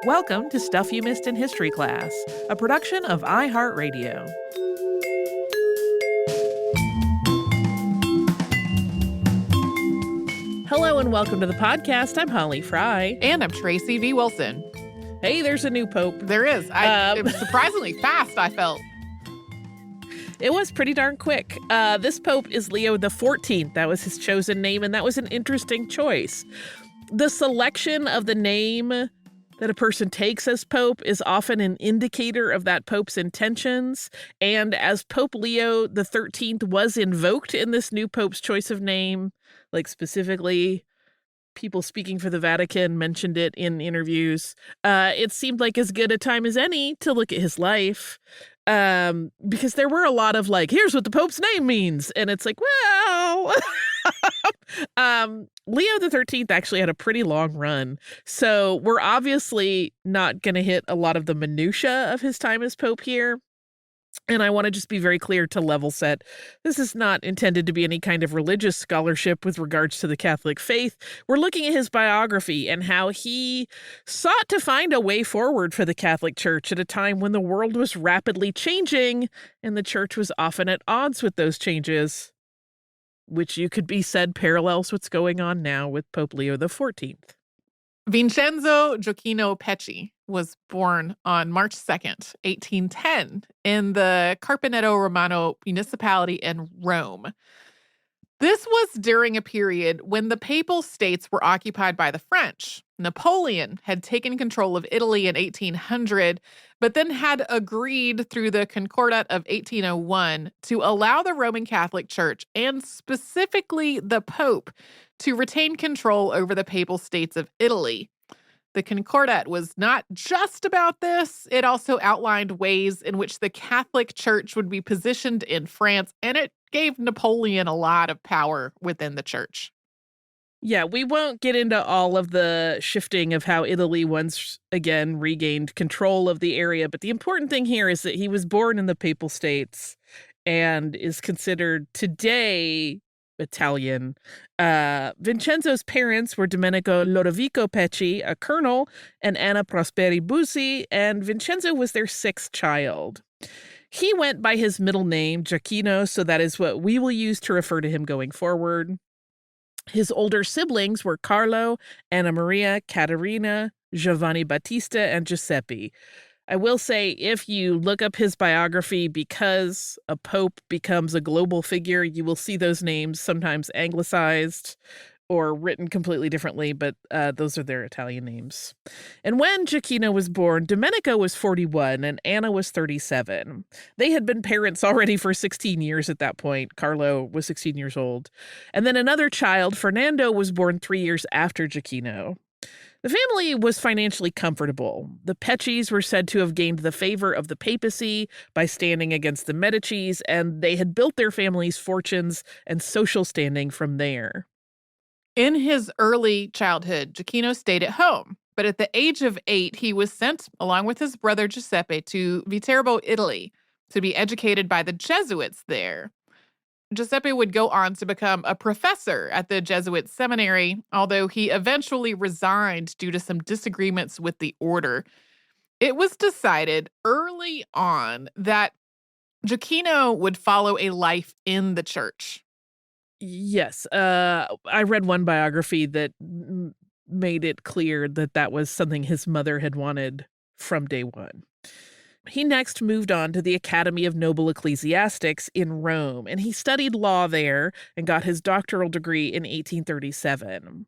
Welcome to Stuff You Missed in History Class, a production of iHeartRadio. Hello and welcome to the podcast. I'm Holly Fry. And I'm Tracy V. Wilson. Hey, there's a new pope. There is. It was surprisingly fast, I felt. It was pretty darn quick. This pope is Leo XIV. That was his chosen name, and that was an interesting choice. The selection of the name that a person takes as pope is often an indicator of that pope's intentions. And as Pope Leo XIII was invoked in this new pope's choice of name, like specifically people speaking for the Vatican mentioned it in interviews, it seemed like as good a time as any to look at his life. Because there were a lot of like, here's what the Pope's name means. And it's like, well, Leo XIII actually had a pretty long run. So we're obviously not going to hit a lot of the minutia of his time as Pope here. And I want to just be very clear to level set. This is not intended to be any kind of religious scholarship with regards to the Catholic faith. We're looking at his biography and how he sought to find a way forward for the Catholic Church at a time when the world was rapidly changing and the Church was often at odds with those changes, which you could be said parallels what's going on now with Pope Leo XIV. Vincenzo Gioacchino Pecci was born on March 2nd, 1810, in the Carpenedo Romano municipality in Rome. This was during a period when the Papal States were occupied by the French. Napoleon had taken control of Italy in 1800, but then had agreed through the Concordat of 1801 to allow the Roman Catholic Church, and specifically the Pope, to retain control over the Papal States of Italy. The Concordat was not just about this. It also outlined ways in which the Catholic Church would be positioned in France, and it gave Napoleon a lot of power within the church. Yeah, we won't get into all of the shifting of how Italy once again regained control of the area, but the important thing here is that he was born in the Papal States and is considered today Italian. Vincenzo's parents were Domenico Lodovico Pecci, a colonel, and Anna Prosperi Busi, and Vincenzo was their sixth child. He went by his middle name, Gioacchino, so that is what we will use to refer to him going forward. His older siblings were Carlo, Anna Maria, Caterina, Giovanni Battista, and Giuseppe. I will say, if you look up his biography, because a pope becomes a global figure, you will see those names sometimes anglicized or written completely differently, but those are their Italian names. And when Gioacchino was born, Domenico was 41 and Anna was 37. They had been parents already for 16 years at that point. Carlo was 16 years old. And then another child, Fernando, was born 3 years after Gioacchino. The family was financially comfortable. The Peccis were said to have gained the favor of the papacy by standing against the Medicis, and they had built their family's fortunes and social standing from there. In his early childhood, Gioacchino stayed at home, but at the age of 8, he was sent, along with his brother Giuseppe, to Viterbo, Italy, to be educated by the Jesuits there. Giuseppe would go on to become a professor at the Jesuit seminary, although he eventually resigned due to some disagreements with the order. It was decided early on that Gioacchino would follow a life in the church. Yes, I read one biography that made it clear that that was something his mother had wanted from day one. He next moved on to the Academy of Noble Ecclesiastics in Rome, and he studied law there and got his doctoral degree in 1837.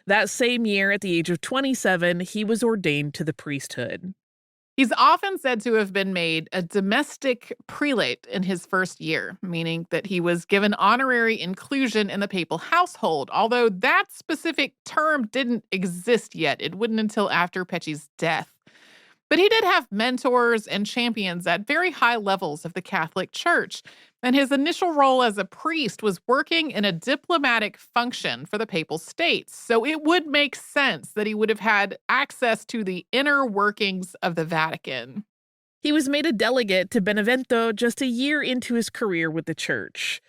That same year, at the age of 27, he was ordained to the priesthood. He's often said to have been made a domestic prelate in his first year, meaning that he was given honorary inclusion in the papal household, although that specific term didn't exist yet. It wouldn't until after Pecci's death. But he did have mentors and champions at very high levels of the Catholic Church, and his initial role as a priest was working in a diplomatic function for the Papal States. So it would make sense that he would have had access to the inner workings of the Vatican. He was made a delegate to Benevento just a year into his career with the church.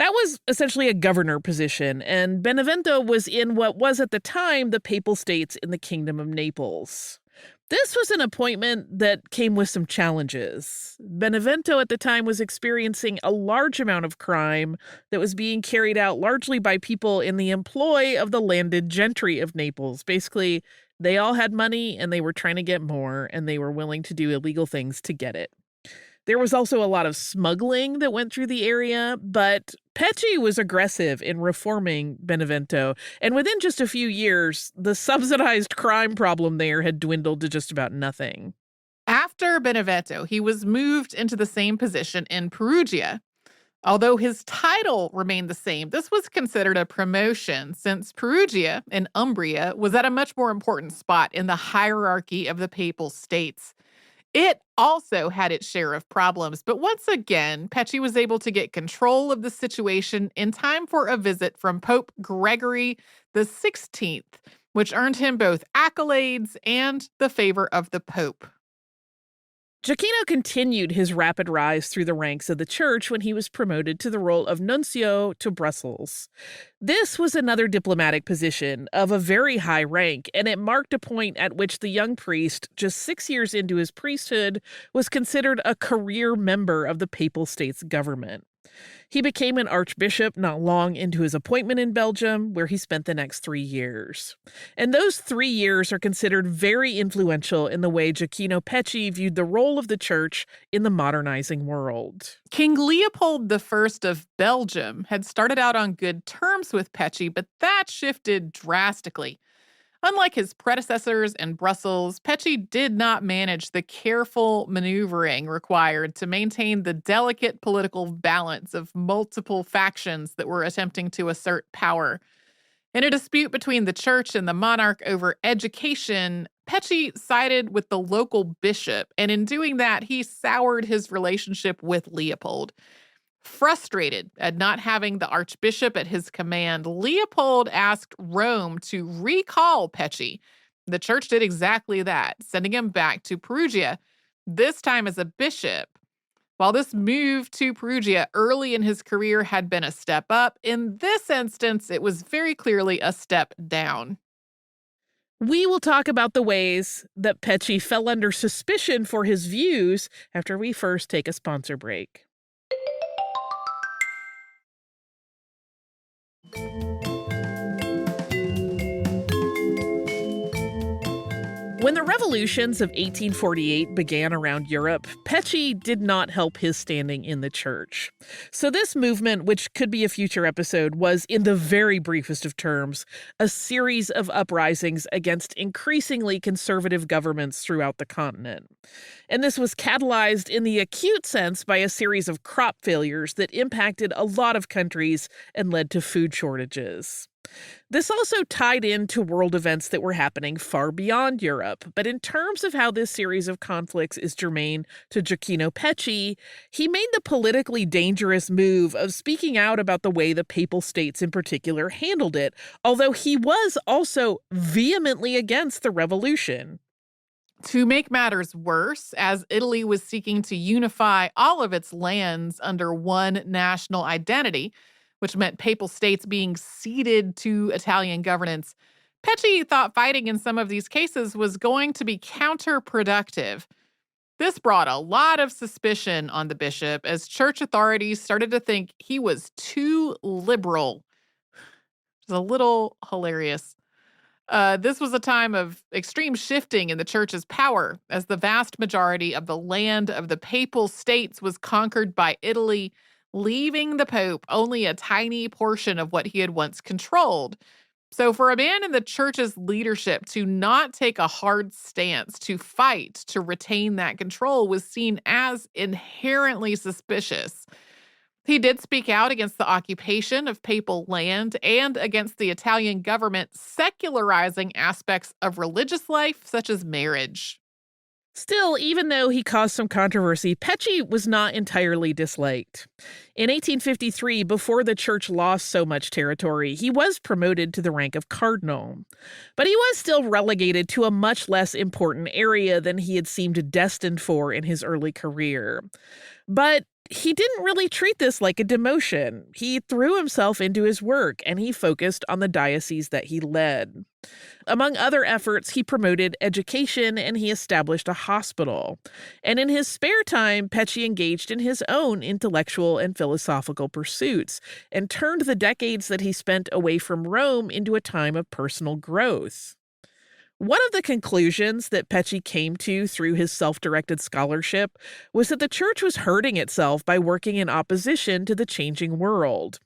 That was essentially a governor position, and Benevento was in what was at the time the Papal States in the Kingdom of Naples. This was an appointment that came with some challenges. Benevento at the time was experiencing a large amount of crime that was being carried out largely by people in the employ of the landed gentry of Naples. Basically, they all had money and they were trying to get more, and they were willing to do illegal things to get it. There was also a lot of smuggling that went through the area, but Pecci was aggressive in reforming Benevento, and within just a few years, the subsidized crime problem there had dwindled to just about nothing. After Benevento, he was moved into the same position in Perugia. Although his title remained the same, this was considered a promotion since Perugia in Umbria was at a much more important spot in the hierarchy of the Papal States. It also had its share of problems, but once again, Pecci was able to get control of the situation in time for a visit from Pope Gregory the 16th, which earned him both accolades and the favor of the Pope. Gioacchino continued his rapid rise through the ranks of the church when he was promoted to the role of nuncio to Brussels. This was another diplomatic position of a very high rank, and it marked a point at which the young priest, just 6 years into his priesthood, was considered a career member of the Papal States government. He became an archbishop not long into his appointment in Belgium, where he spent the next 3 years. And those 3 years are considered very influential in the way Gioacchino Pecci viewed the role of the church in the modernizing world. King Leopold I of Belgium had started out on good terms with Pecci, but that shifted drastically. Unlike his predecessors in Brussels, Pecci did not manage the careful maneuvering required to maintain the delicate political balance of multiple factions that were attempting to assert power. In a dispute between the church and the monarch over education, Pecci sided with the local bishop, and in doing that, he soured his relationship with Leopold. Frustrated at not having the archbishop at his command, Leopold asked Rome to recall Pecci. The church did exactly that, sending him back to Perugia, this time as a bishop. While this move to Perugia early in his career had been a step up, in this instance, it was very clearly a step down. We will talk about the ways that Pecci fell under suspicion for his views after we first take a sponsor break. When the revolutions of 1848 began around Europe, Pecci did not help his standing in the church. So this movement, which could be a future episode, was, in the very briefest of terms, a series of uprisings against increasingly conservative governments throughout the continent. And this was catalyzed in the acute sense by a series of crop failures that impacted a lot of countries and led to food shortages. This also tied into world events that were happening far beyond Europe, but in terms of how this series of conflicts is germane to Gioacchino Pecci, he made the politically dangerous move of speaking out about the way the Papal States in particular handled it, although he was also vehemently against the revolution. To make matters worse, as Italy was seeking to unify all of its lands under one national identity, which meant Papal States being ceded to Italian governance, Pecci thought fighting in some of these cases was going to be counterproductive. This brought a lot of suspicion on the bishop as church authorities started to think he was too liberal. It was a little hilarious. This was a time of extreme shifting in the church's power, as the vast majority of the land of the Papal States was conquered by Italy, leaving the Pope only a tiny portion of what he had once controlled. So for a man in the church's leadership to not take a hard stance, to fight, to retain that control was seen as inherently suspicious. He did speak out against the occupation of papal land and against the Italian government secularizing aspects of religious life, such as marriage. Still, even though he caused some controversy, Pecci was not entirely disliked. In 1853, before the church lost so much territory, he was promoted to the rank of cardinal. But he was still relegated to a much less important area than he had seemed destined for in his early career. But he didn't really treat this like a demotion. He threw himself into his work and he focused on the diocese that he led. Among other efforts, he promoted education and he established a hospital. And in his spare time, Pecci engaged in his own intellectual and philosophical pursuits and turned the decades that he spent away from Rome into a time of personal growth. One of the conclusions that Pecci came to through his self-directed scholarship was that the church was hurting itself by working in opposition to the changing world.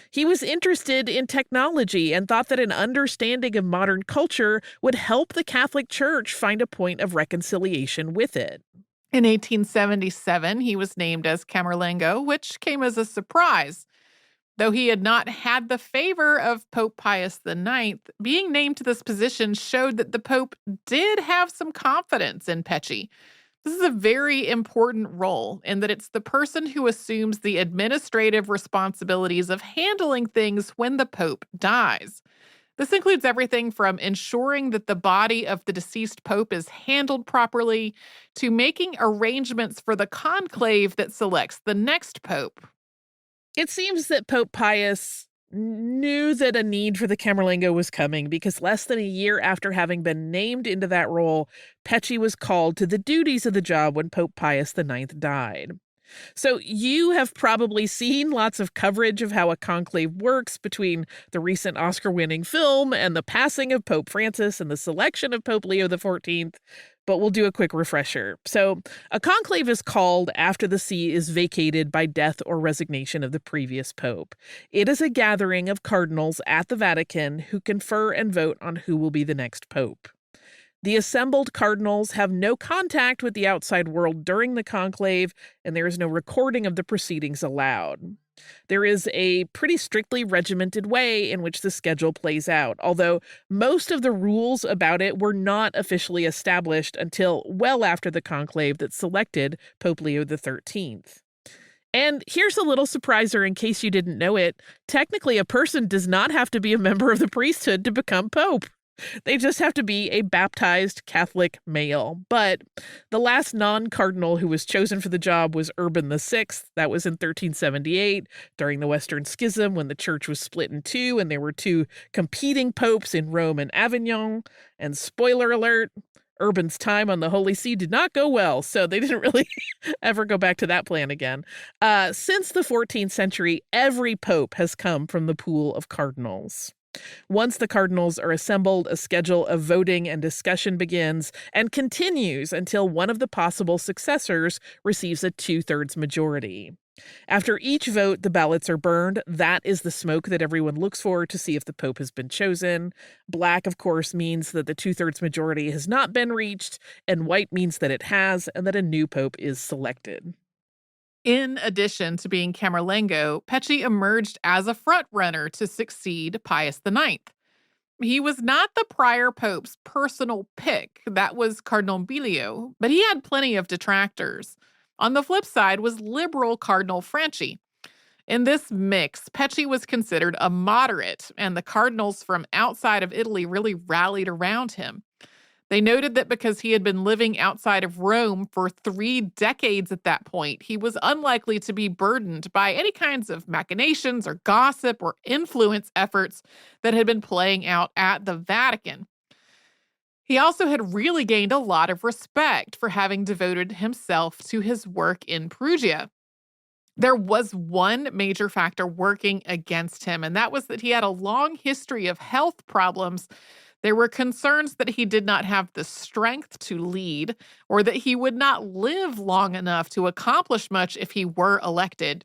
He was interested in technology and thought that an understanding of modern culture would help the Catholic Church find a point of reconciliation with it. In 1877, he was named as Camerlengo, which came as a surprise. Though he had not had the favor of Pope Pius IX, being named to this position showed that the Pope did have some confidence in Pecci. This is a very important role in that it's the person who assumes the administrative responsibilities of handling things when the Pope dies. This includes everything from ensuring that the body of the deceased Pope is handled properly to making arrangements for the conclave that selects the next Pope. It seems that Pope Pius knew that a need for the Camerlengo was coming because less than a year after having been named into that role, Pecci was called to the duties of the job when Pope Pius IX died. So you have probably seen lots of coverage of how a conclave works between the recent Oscar-winning film and the passing of Pope Francis and the selection of Pope Leo XIV, but we'll do a quick refresher. So a conclave is called after the see is vacated by death or resignation of the previous pope. It is a gathering of cardinals at the Vatican who confer and vote on who will be the next pope. The assembled cardinals have no contact with the outside world during the conclave, and there is no recording of the proceedings allowed. There is a pretty strictly regimented way in which the schedule plays out, although most of the rules about it were not officially established until well after the conclave that selected Pope Leo XIII. And here's a little surpriser in case you didn't know it. Technically, a person does not have to be a member of the priesthood to become pope. They just have to be a baptized Catholic male. But the last non-cardinal who was chosen for the job was Urban VI. That was in 1378, during the Western Schism, when the church was split in two and there were two competing popes in Rome and Avignon. And spoiler alert, Urban's time on the Holy See did not go well, so they didn't really ever go back to that plan again. Since the 14th century, every pope has come from the pool of cardinals. Once the cardinals are assembled, a schedule of voting and discussion begins and continues until one of the possible successors receives a 2/3 majority. After each vote, the ballots are burned. That is the smoke that everyone looks for to see if the pope has been chosen. Black, of course, means that the 2/3 majority has not been reached, and white means that it has and that a new pope is selected. In addition to being Camerlengo, Pecci emerged as a frontrunner to succeed Pius IX. He was not the prior pope's personal pick, that was Cardinal Bilio, but he had plenty of detractors. On the flip side was liberal Cardinal Franchi. In this mix, Pecci was considered a moderate, and the cardinals from outside of Italy really rallied around him. They noted that because he had been living outside of Rome for 3 decades at that point, he was unlikely to be burdened by any kinds of machinations or gossip or influence efforts that had been playing out at the Vatican. He also had really gained a lot of respect for having devoted himself to his work in Perugia. There was one major factor working against him, and that was that he had a long history of health problems. There were concerns that he did not have the strength to lead, or that he would not live long enough to accomplish much if he were elected.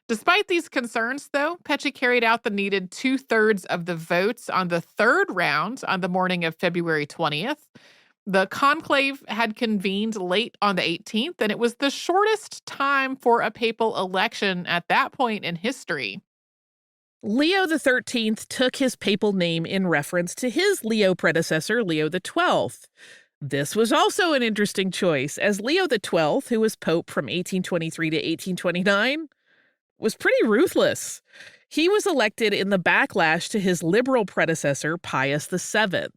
Despite these concerns, though, Pecci carried out the needed 2/3 of the votes on the third round on the morning of February 20th. The conclave had convened late on the 18th, and it was the shortest time for a papal election at that point in history. Leo XIII took his papal name in reference to his Leo predecessor, Leo XII. This was also an interesting choice, as Leo XII, who was pope from 1823 to 1829, was pretty ruthless. He was elected in the backlash to his liberal predecessor, Pius VII.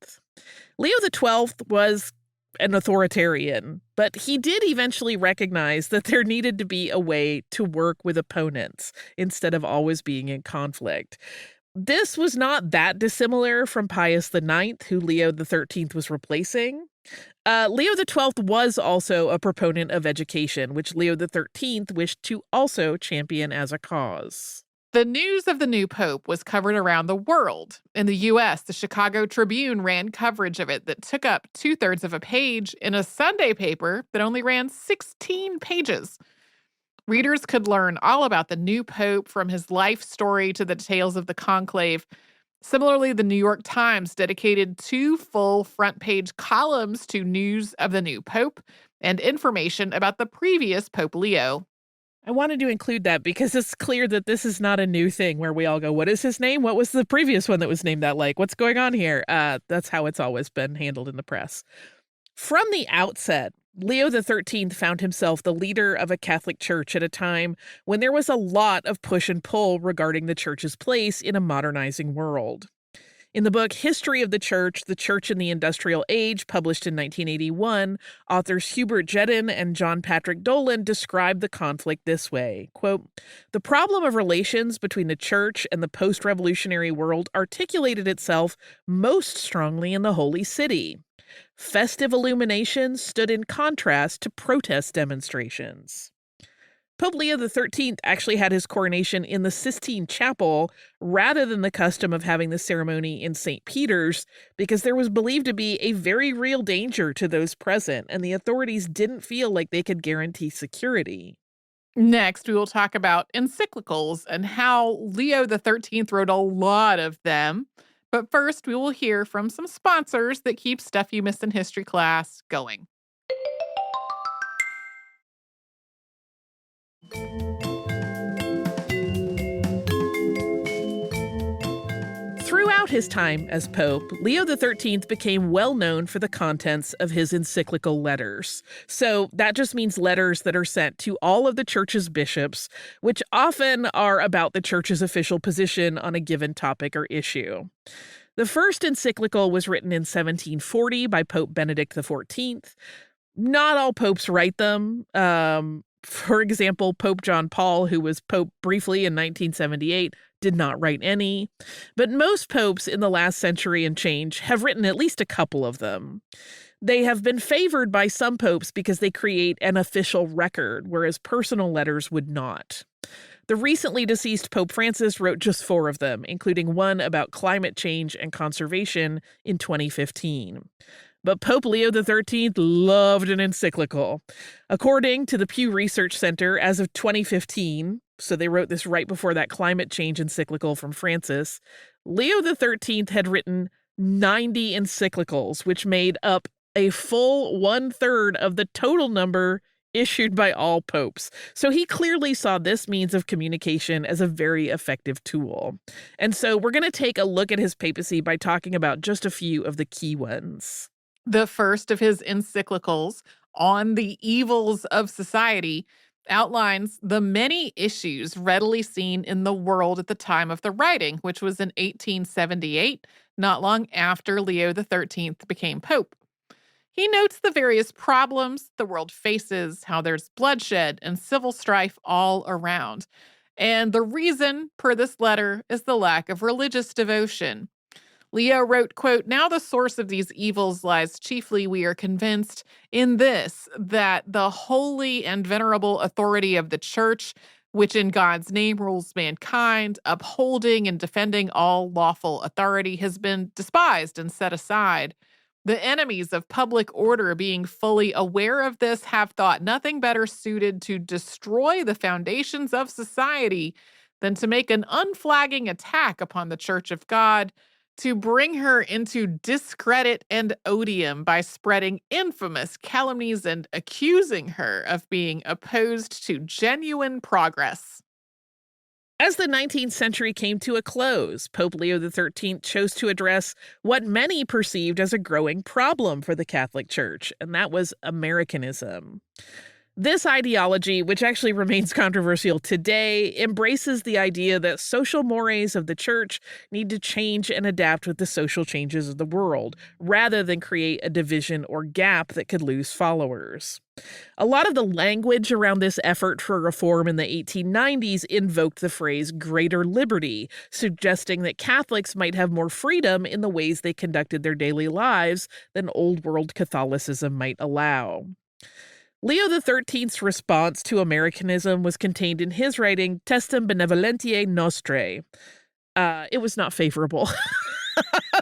Leo XII was an authoritarian, but he did eventually recognize that there needed to be a way to work with opponents instead of always being in conflict. This was not that dissimilar from Pius IX, who Leo XIII was replacing. Leo XII was also a proponent of education, which Leo XIII wished to also champion as a cause. The news of the new pope was covered around the world. In the U.S., the Chicago Tribune ran coverage of it that took up 2/3 of a page in a Sunday paper that only ran 16 pages. Readers could learn all about the new pope, from his life story to the details of the conclave. Similarly, the New York Times dedicated 2 full front-page columns to news of the new pope and information about the previous Pope Leo. I wanted to include that because it's clear that this is not a new thing where we all go, what is his name? What was the previous one that was named that like? What's going on here? That's how it's always been handled in the press. From the outset, Leo XIII found himself the leader of a Catholic Church at a time when there was a lot of push and pull regarding the Church's place in a modernizing world. In the book History of the Church in the Industrial Age, published in 1981, authors Hubert Jedden and John Patrick Dolan describe the conflict this way, quote, "The problem of relations between the Church and the post-revolutionary world articulated itself most strongly in the Holy City. Festive illuminations stood in contrast to protest demonstrations." Pope Leo XIII actually had his coronation in the Sistine Chapel rather than the custom of having the ceremony in St. Peter's, because there was believed to be a very real danger to those present, and the authorities didn't feel like they could guarantee security. Next, we will talk about encyclicals and how Leo XIII wrote a lot of them. But first, we will hear from some sponsors that keep Stuff You Missed in History class going. Throughout his time as Pope, Leo XIII became well known for the contents of his encyclical letters. So that just means letters that are sent to all of the Church's bishops, which often are about the Church's official position on a given topic or issue. The first encyclical was written in 1740 by Pope Benedict XIV. Not all popes write them. For example, Pope John Paul, who was pope briefly in 1978, did not write any. But most popes in the last century and change have written at least a couple of them. They have been favored by some popes because they create an official record, whereas personal letters would not. The recently deceased Pope Francis wrote just 4 of them, including one about climate change and conservation in 2015. But Pope Leo XIII loved an encyclical. According to the Pew Research Center, as of 2015, so they wrote this right before that climate change encyclical from Francis, Leo XIII had written 90 encyclicals, which made up a full 1/3 of the total number issued by all popes. So he clearly saw this means of communication as a very effective tool. And so we're going to take a look at his papacy by talking about just a few of the key ones. The first of his encyclicals, On the Evils of Society, outlines the many issues readily seen in the world at the time of the writing, which was in 1878, not long after Leo XIII became pope. He notes the various problems the world faces, how there's bloodshed and civil strife all around. And the reason, per this letter, is the lack of religious devotion. Leo wrote, quote, "Now the source of these evils lies chiefly, we are convinced, in this, that the holy and venerable authority of the Church, which in God's name rules mankind, upholding and defending all lawful authority, has been despised and set aside. The enemies of public order, being fully aware of this, have thought nothing better suited to destroy the foundations of society than to make an unflagging attack upon the Church of God, to bring her into discredit and odium by spreading infamous calumnies and accusing her of being opposed to genuine progress." As the 19th century came to a close, Pope Leo XIII chose to address what many perceived as a growing problem for the Catholic Church, and that was Americanism. This ideology, which actually remains controversial today, embraces the idea that social mores of the church need to change and adapt with the social changes of the world, rather than create a division or gap that could lose followers. A lot of the language around this effort for reform in the 1890s invoked the phrase greater liberty, suggesting that Catholics might have more freedom in the ways they conducted their daily lives than Old World Catholicism might allow. Leo XIII's response to Americanism was contained in his writing Testem Benevolentiae Nostrae. It was not favorable.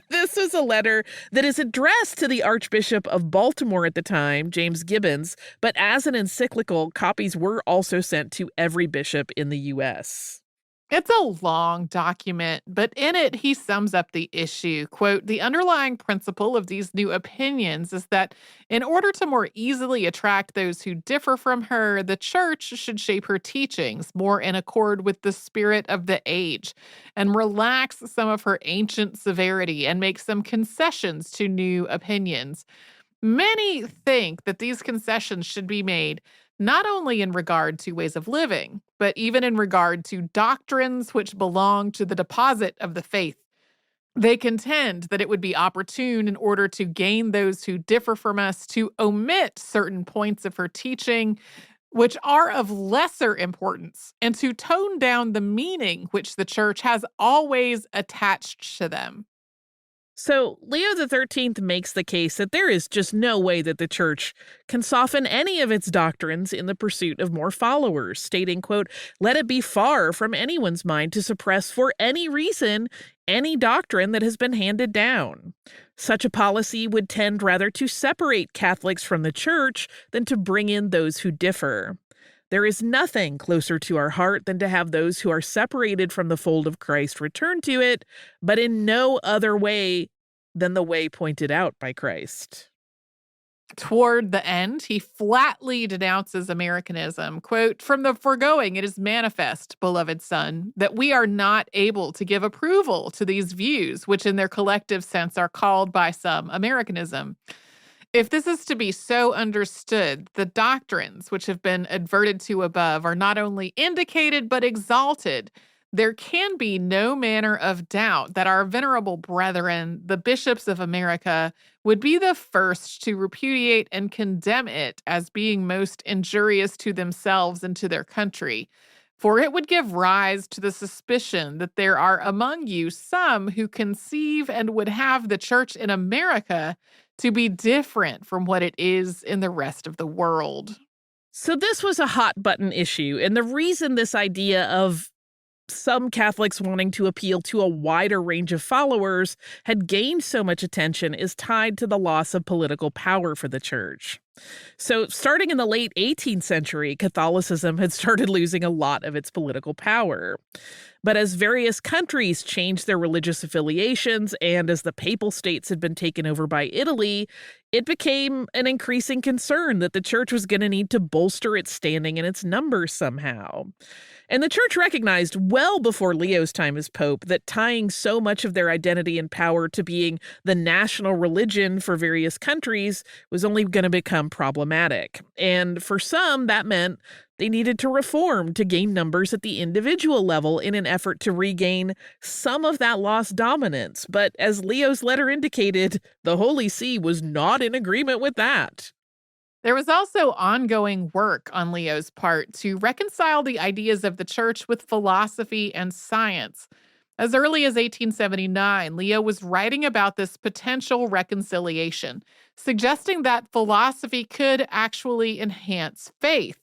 This was a letter that is addressed to the Archbishop of Baltimore at the time, James Gibbons, but as an encyclical, copies were also sent to every bishop in the U.S. It's a long document, but in it, he sums up the issue. Quote, the underlying principle of these new opinions is that in order to more easily attract those who differ from her, the church should shape her teachings more in accord with the spirit of the age and relax some of her ancient severity and make some concessions to new opinions. Many think that these concessions should be made not only in regard to ways of living, but even in regard to doctrines which belong to the deposit of the faith. They contend that it would be opportune in order to gain those who differ from us to omit certain points of her teaching which are of lesser importance and to tone down the meaning which the church has always attached to them. So Leo XIII makes the case that there is just no way that the church can soften any of its doctrines in the pursuit of more followers, stating, quote, let it be far from anyone's mind to suppress for any reason any doctrine that has been handed down. Such a policy would tend rather to separate Catholics from the church than to bring in those who differ. There is nothing closer to our heart than to have those who are separated from the fold of Christ return to it, but in no other way than the way pointed out by Christ. Toward the end, he flatly denounces Americanism. Quote, from the foregoing, it is manifest, beloved son, that we are not able to give approval to these views, which in their collective sense are called by some Americanism. If this is to be so understood, the doctrines which have been adverted to above are not only indicated but exalted. There can be no manner of doubt that our venerable brethren, the bishops of America, would be the first to repudiate and condemn it as being most injurious to themselves and to their country. For it would give rise to the suspicion that there are among you some who conceive and would have the church in America to be different from what it is in the rest of the world. So this was a hot button issue, and the reason this idea of some Catholics wanting to appeal to a wider range of followers had gained so much attention is tied to the loss of political power for the church. So starting in the late 18th century, Catholicism had started losing a lot of its political power. But as various countries changed their religious affiliations and as the papal states had been taken over by Italy, it became an increasing concern that the church was going to need to bolster its standing and its numbers somehow. And the church recognized well before Leo's time as pope that tying so much of their identity and power to being the national religion for various countries was only going to become problematic. And for some, that meant they needed to reform to gain numbers at the individual level in an effort to regain some of that lost dominance. But as Leo's letter indicated, the Holy See was not in agreement with that. There was also ongoing work on Leo's part to reconcile the ideas of the church with philosophy and science. As early as 1879, Leo was writing about this potential reconciliation, suggesting that philosophy could actually enhance faith.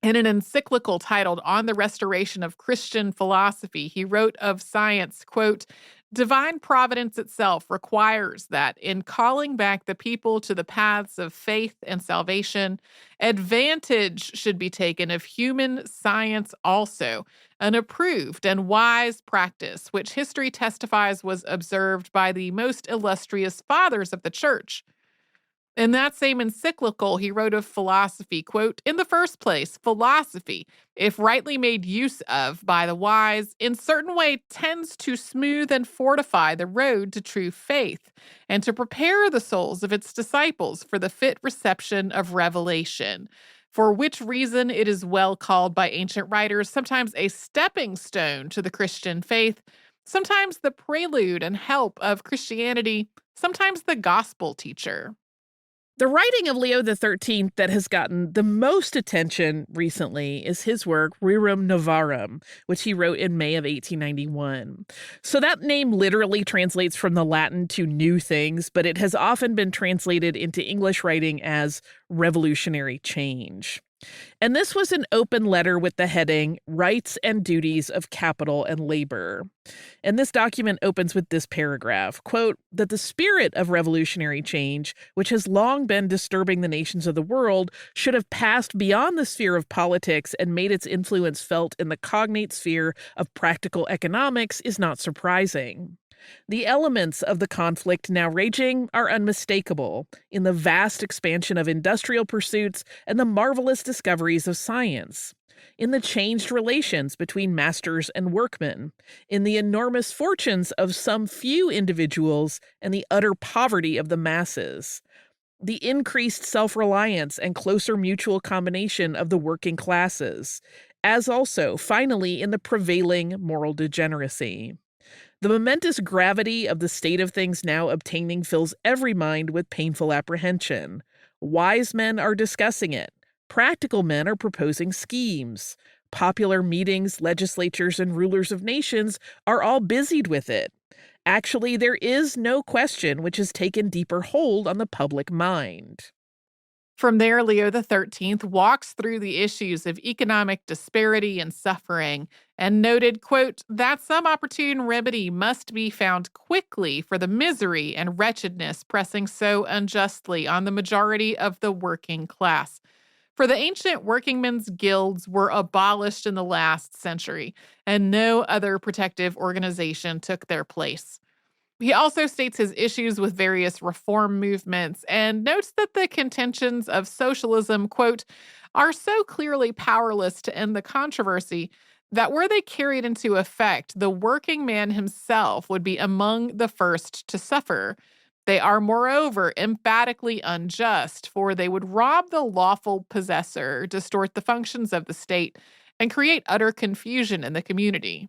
In an encyclical titled On the Restoration of Christian Philosophy, he wrote of science, quote, divine providence itself requires that in calling back the people to the paths of faith and salvation, advantage should be taken of human science also, an approved and wise practice, which history testifies was observed by the most illustrious fathers of the church. In that same encyclical, he wrote of philosophy, quote, in the first place, philosophy, if rightly made use of by the wise, in certain way tends to smooth and fortify the road to true faith, and to prepare the souls of its disciples for the fit reception of revelation. for which reason it is well called by ancient writers sometimes a stepping stone to the Christian faith, sometimes the prelude and help of Christianity, sometimes the gospel teacher. The writing of Leo XIII that has gotten the most attention recently is his work Rerum Novarum, which he wrote in May of 1891. So that name literally translates from the Latin to new things, but it has often been translated into English writing as revolutionary change. And this was an open letter with the heading Rights and Duties of Capital and Labor. And this document opens with this paragraph, quote, that the spirit of revolutionary change, which has long been disturbing the nations of the world, should have passed beyond the sphere of politics and made its influence felt in the cognate sphere of practical economics is not surprising. The elements of the conflict now raging are unmistakable in the vast expansion of industrial pursuits and the marvelous discoveries of science, in the changed relations between masters and workmen, in the enormous fortunes of some few individuals and the utter poverty of the masses, the increased self-reliance and closer mutual combination of the working classes, as also, finally, in the prevailing moral degeneracy. The momentous gravity of the state of things now obtaining fills every mind with painful apprehension. Wise men are discussing it. Practical men are proposing schemes. Popular meetings, legislatures, and rulers of nations are all busied with it. Actually, there is no question which has taken deeper hold on the public mind. From there, Leo XIII walks through the issues of economic disparity and suffering and noted, quote, that some opportune remedy must be found quickly for the misery and wretchedness pressing so unjustly on the majority of the working class. For the ancient workingmen's guilds were abolished in the last century, and no other protective organization took their place. He also states his issues with various reform movements and notes that the contentions of socialism, quote, are so clearly powerless to end the controversy that were they carried into effect, the working man himself would be among the first to suffer. They are, moreover, emphatically unjust, for they would rob the lawful possessor, distort the functions of the state, and create utter confusion in the community.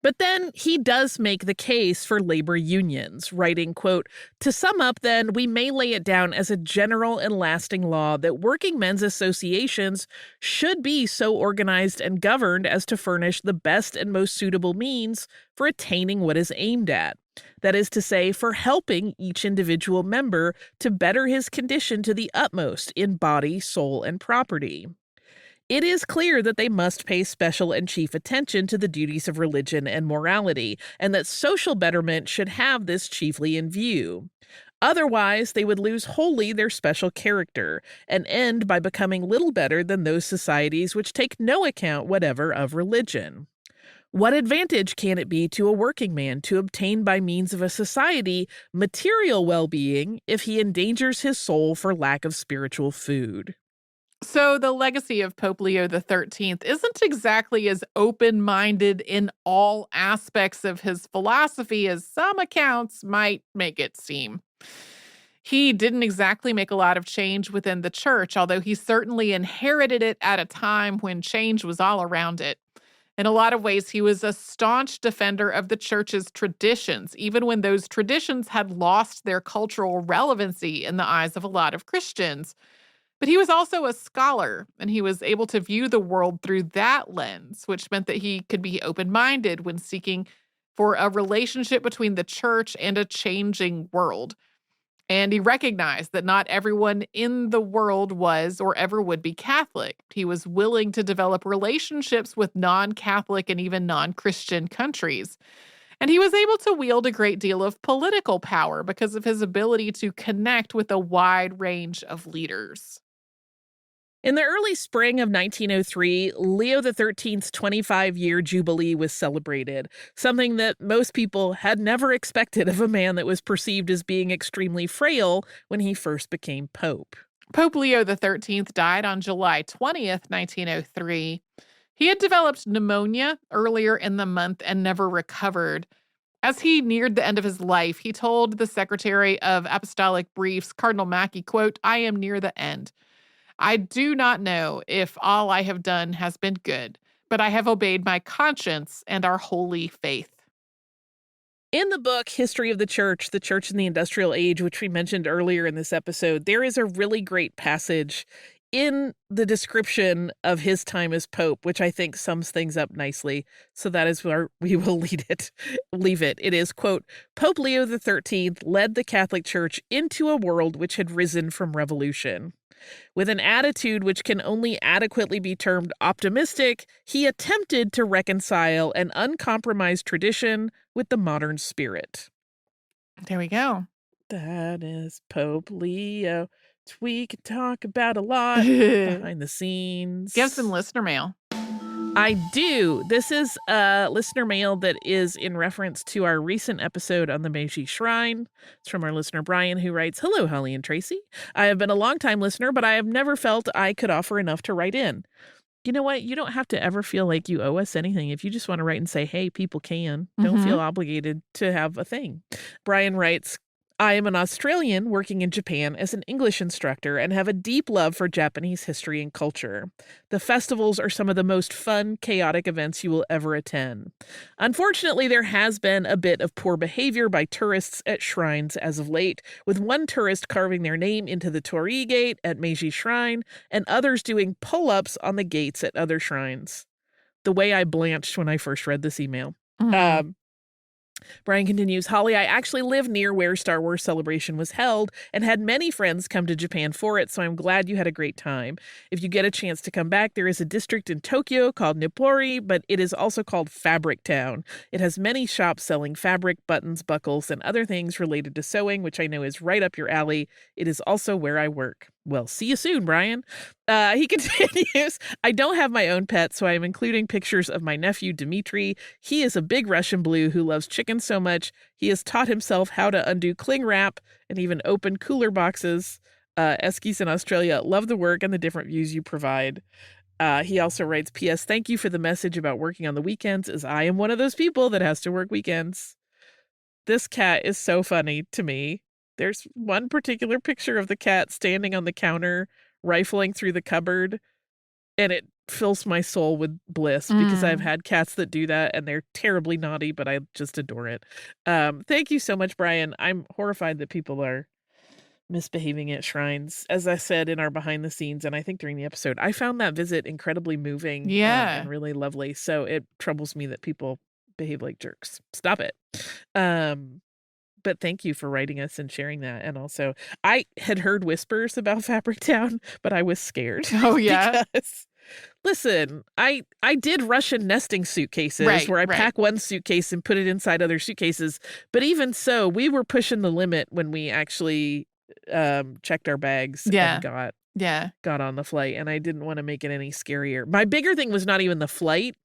But then he does make the case for labor unions, writing, quote, to sum up, then, we may lay it down as a general and lasting law that working men's associations should be so organized and governed as to furnish the best and most suitable means for attaining what is aimed at. That is to say, for helping each individual member to better his condition to the utmost in body, soul, and property. It is clear that they must pay special and chief attention to the duties of religion and morality, and that social betterment should have this chiefly in view. Otherwise, they would lose wholly their special character, and end by becoming little better than those societies which take no account whatever of religion. What advantage can it be to a working man to obtain by means of a society material well-being if he endangers his soul for lack of spiritual food? So the legacy of Pope Leo XIII isn't exactly as open-minded in all aspects of his philosophy as some accounts might make it seem. He didn't exactly make a lot of change within the church, although he certainly inherited it at a time when change was all around it. In a lot of ways, he was a staunch defender of the church's traditions, even when those traditions had lost their cultural relevancy in the eyes of a lot of Christians. But he was also a scholar, and he was able to view the world through that lens, which meant that he could be open-minded when seeking for a relationship between the church and a changing world. And he recognized that not everyone in the world was or ever would be Catholic. He was willing to develop relationships with non-Catholic and even non-Christian countries. And he was able to wield a great deal of political power because of his ability to connect with a wide range of leaders. In the early spring of 1903, Leo XIII's 25-year jubilee was celebrated, something that most people had never expected of a man that was perceived as being extremely frail when he first became pope. Pope Leo XIII died on July 20th, 1903. He had developed pneumonia earlier in the month and never recovered. As he neared the end of his life, he told the Secretary of Apostolic Briefs, Cardinal Mackey, quote, I am near the end. I do not know if all I have done has been good, but I have obeyed my conscience and our holy faith. In the book, History of the Church in the Industrial Age, which we mentioned earlier in this episode, there is a really great passage in the description of his time as Pope, which I think sums things up nicely. So that is where we will leave it. It is, quote, Pope Leo XIII led the Catholic Church into a world which had risen from revolution. With an attitude which can only adequately be termed optimistic, he attempted to reconcile an uncompromised tradition with the modern spirit. There we go. That is Pope Leo. We could talk about a lot behind the scenes. Give some listener mail. I do. This is listener mail that is in reference to our recent episode on the Meiji Shrine. It's from our listener Brian, who writes, Hello, Holly and Tracy. I have been a longtime listener, but I have never felt I could offer enough to write in. You know what? You don't have to ever feel like you owe us anything. If you just want to write and say, hey, people can. Don't feel obligated to have a thing. Brian writes, I am an Australian working in Japan as an English instructor and have a deep love for Japanese history and culture. The festivals are some of the most fun, chaotic events you will ever attend. Unfortunately, there has been a bit of poor behavior by tourists at shrines as of late, with one tourist carving their name into the Torii Gate at Meiji Shrine and others doing pull-ups on the gates at other shrines. The way I blanched when I first read this email. Brian continues, Holly, I actually live near where Star Wars Celebration was held and had many friends come to Japan for it, so I'm glad you had a great time. If you get a chance to come back, there is a district in Tokyo called Nippori, but it is also called Fabric Town. It has many shops selling fabric, buttons, buckles, and other things related to sewing, which I know is right up your alley. It is also where I work. Well, see you soon, Brian. He continues, I don't have my own pet, so I am including pictures of my nephew, Dmitri. He is a big Russian blue who loves chicken so much. He has taught himself how to undo cling wrap and even open cooler boxes. Eskies in Australia, love the work and the different views you provide. He also writes, P.S. Thank you for the message about working on the weekends, as I am one of those people that has to work weekends. This cat is so funny to me. There's one particular picture of the cat standing on the counter, rifling through the cupboard, and it fills my soul with bliss because I've had cats that do that, and they're terribly naughty, but I just adore it. Thank you so much, Brian. I'm horrified that people are misbehaving at shrines. As I said in our behind the scenes, and I think during the episode, I found that visit incredibly moving and really lovely. So it troubles me that people behave like jerks. Stop it. But thank you for writing us and sharing that. And also, I had heard whispers about Fabric Town, but I was scared. Oh, yeah? Because, listen, I did Russian nesting suitcases where I pack one suitcase and put it inside other suitcases. But even so, we were pushing the limit when we actually checked our bags and got on the flight. And I didn't want to make it any scarier. My bigger thing was not even the flight.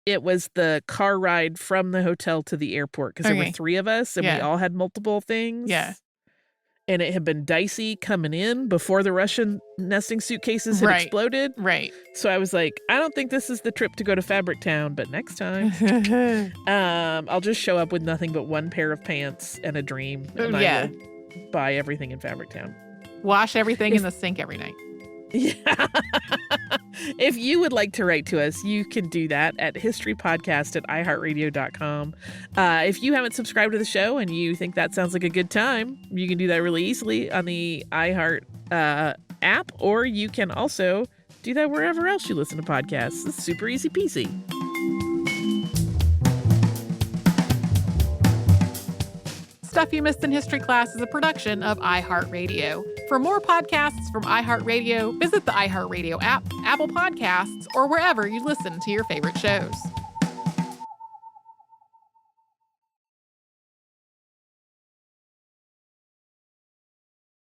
It was the car ride from the hotel to the airport because there were 3 of us and we all had multiple things. Yeah. And it had been dicey coming in before the Russian nesting suitcases had exploded. Right. So I was like, I don't think this is the trip to go to Fabric Town, but next time I'll just show up with nothing but one pair of pants and a dream. And I will buy everything in Fabric Town. Wash everything in the sink every night. Yeah. If you would like to write to us, you can do that at historypodcast@iheartradio.com. If you haven't subscribed to the show and you think that sounds like a good time, you can do that really easily on the iHeart app, or you can also do that wherever else you listen to podcasts. It's super easy peasy. Stuff You Missed in History Class is a production of iHeartRadio. For more podcasts from iHeartRadio, visit the iHeartRadio app, Apple Podcasts, or wherever you listen to your favorite shows.